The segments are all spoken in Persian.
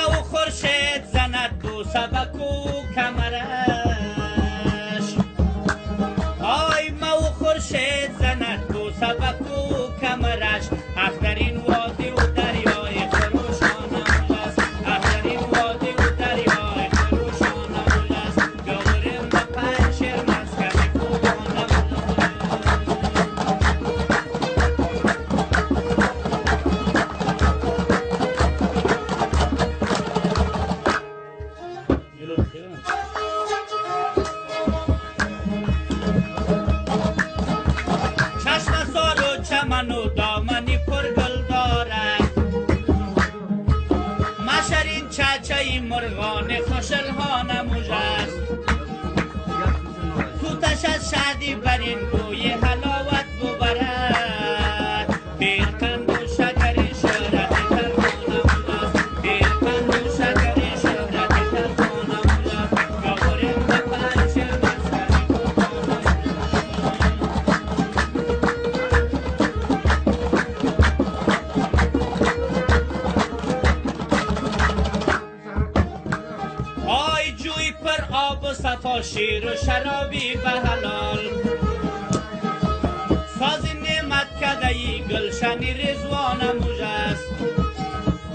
و خورشید زند دو سبک و کمرش آی ما و خورشید زند دو سبک و کمرش اخترین وادی و دریای خروشانم است اخترین وادی و دریای خروشانم است گورم به پنشیر مسکن کوبانم چشم سار و چمن و دامنی پرگل دارد مشرین چچه مرغان خوشلها نموج است توتش از شادی بر این گوی حلاوت ببرد پیرقند و شکری شهرت تلخانم است پیرقند و شکری شهرت تلخانم است گورم به پنشیر مسکن کوبانم آی جوی پر آب و صفا شیر و شرابی به حلال ساز نعمت کدهی گلشنی رزوان موج است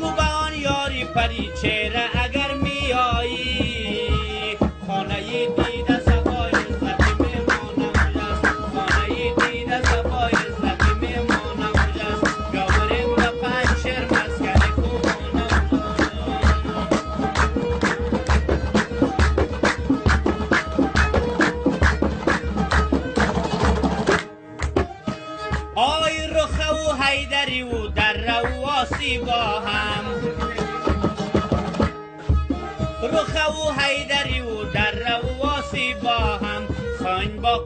گو به آن یاری پری چهره اگر می آیی خانه دیده صفای عزتی میمانم موج است خانه دیده صفای عزتی میمانم موج است گورم به پنشیر مسکن کوبانم آی رخه و حیدری و دره و واسی با هم رخه و حیدری و دره و واسی با هم خاین با